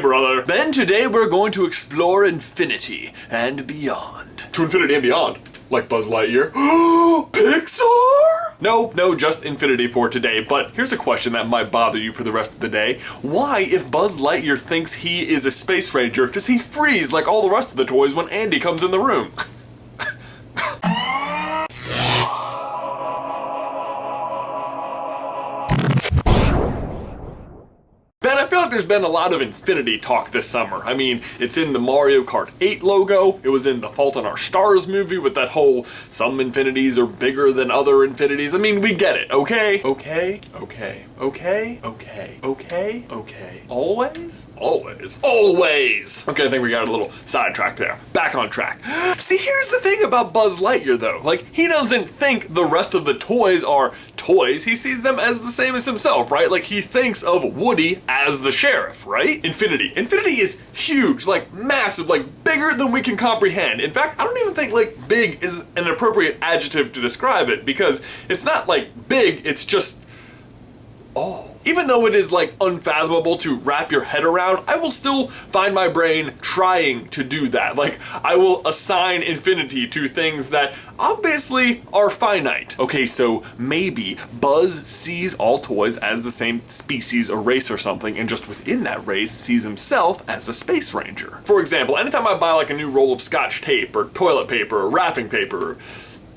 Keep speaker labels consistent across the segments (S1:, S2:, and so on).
S1: brother. Then today we're going to explore infinity and beyond. To infinity and beyond. Like Buzz Lightyear. Pixar? No, just infinity for today. But here's a question that might bother you for the rest of the day. Why, if Buzz Lightyear thinks he is a space ranger, does he freeze like all the rest of the toys when Andy comes in the room? Ben, I feel like there's been a lot of infinity talk this summer. I mean, it's in the Mario Kart 8 logo, it was in the Fault in Our Stars movie with that whole some infinities are bigger than other infinities. I mean, we get it, okay? Okay. Always? Always. Okay, I think we got a little sidetracked there. Back on track. See, here's the thing about Buzz Lightyear though. Like, he doesn't think the rest of the toys are toys. He sees them as the same as himself, right? Like, he thinks of Woody as the sheriff, right? Infinity is huge, like massive, like bigger than we can comprehend. In fact, I don't even think like big is an appropriate adjective to describe it, because it's not like big, it's just all. Even though it is like unfathomable to wrap your head around, I will still find my brain trying to do that. Like, I will assign infinity to things that obviously are finite. Okay, so maybe Buzz sees all toys as the same species or race or something, and just within that race sees himself as a space ranger. For example, anytime I buy like a new roll of Scotch tape or toilet paper or wrapping paper, or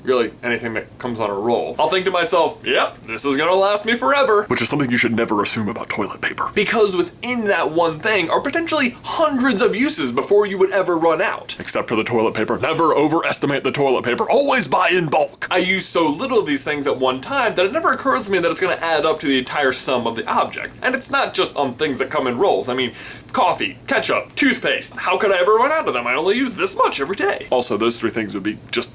S1: really anything that comes on a roll, I'll think to myself, yep, this is gonna last me forever. Which is something you should never assume about toilet paper. Because within that one thing are potentially hundreds of uses before you would ever run out. Except for the toilet paper. Never overestimate the toilet paper. Always buy in bulk. I use so little of these things at one time that it never occurs to me that it's gonna add up to the entire sum of the object. And it's not just on things that come in rolls. I mean, coffee, ketchup, toothpaste. How could I ever run out of them? I only use this much every day. Also, those three things would be just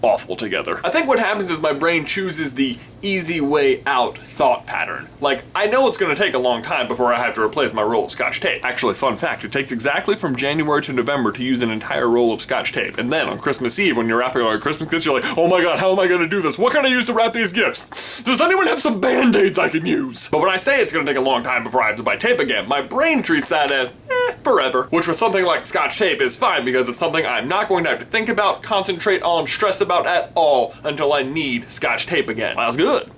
S1: awful together. I think what happens is my brain chooses the easy way out thought pattern. Like, I know it's gonna take a long time before I have to replace my roll of Scotch tape. Actually, fun fact, it takes exactly from January to November to use an entire roll of Scotch tape. And then on Christmas Eve, when you're wrapping all your Christmas gifts, you're like, oh my god, how am I gonna do this? What can I use to wrap these gifts? Does anyone have some Band-Aids I can use? But when I say it's gonna take a long time before I have to buy tape again, my brain treats that as, forever. Which with something like Scotch tape is fine, because it's something I'm not going to have to think about, concentrate on, stress about at all until I need Scotch tape again. That's good.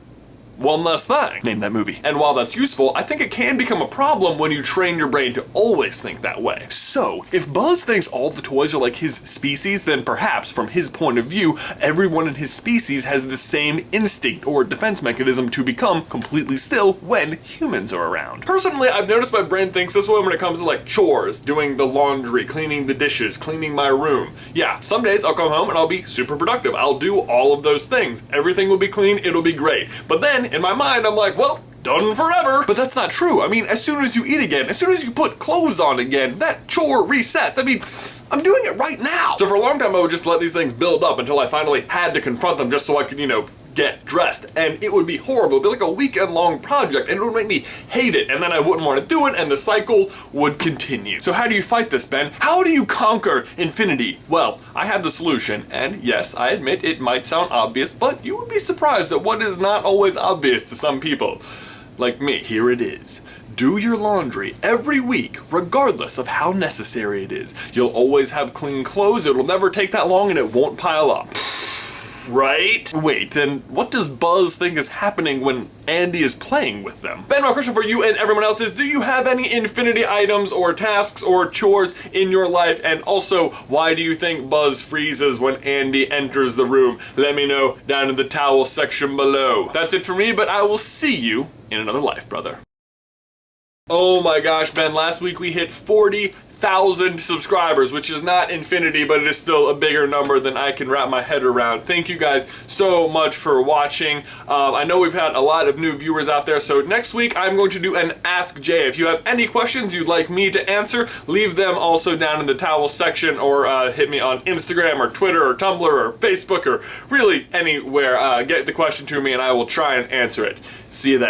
S1: One less thing. Name that movie. And while that's useful, I think it can become a problem when you train your brain to always think that way. So, if Buzz thinks all the toys are like his species, then perhaps, from his point of view, everyone in his species has the same instinct or defense mechanism to become completely still when humans are around. Personally, I've noticed my brain thinks this way when it comes to like chores, doing the laundry, cleaning the dishes, cleaning my room. Yeah, some days I'll come home and I'll be super productive. I'll do all of those things. Everything will be clean, it'll be great. But then, in my mind, I'm like, well, done forever. But that's not true. I mean, as soon as you eat again, as soon as you put clothes on again, that chore resets. I mean, I'm doing it right now. So for a long time, I would just let these things build up until I finally had to confront them just so I could, get dressed. And it would be horrible. It'd be like a weekend-long project, and it would make me hate it. And then I wouldn't want to do it, and the cycle would continue. So how do you fight this, Ben? How do you conquer infinity? Well, I have the solution, and yes, I admit it might sound obvious, but you would be surprised at what is not always obvious to some people. Like me. Here it is. Do your laundry every week, regardless of how necessary it is. You'll always have clean clothes, it'll never take that long, and it won't pile up. Right? Wait, then what does Buzz think is happening when Andy is playing with them? Ben, my question for you and everyone else is, do you have any infinity items or tasks or chores in your life? And also, why do you think Buzz freezes when Andy enters the room? Let me know down in the towel section below. That's it for me, but I will see you in another life, brother. Oh my gosh, Ben, last week we hit 40,000 subscribers, which is not infinity, but it is still a bigger number than I can wrap my head around. Thank you guys so much for watching. I know we've had a lot of new viewers out there, so next week I'm going to do an Ask Jay. If you have any questions you'd like me to answer, leave them also down in the towel section, or hit me on Instagram or Twitter or Tumblr or Facebook or really anywhere. Get the question to me and I will try and answer it. See you then.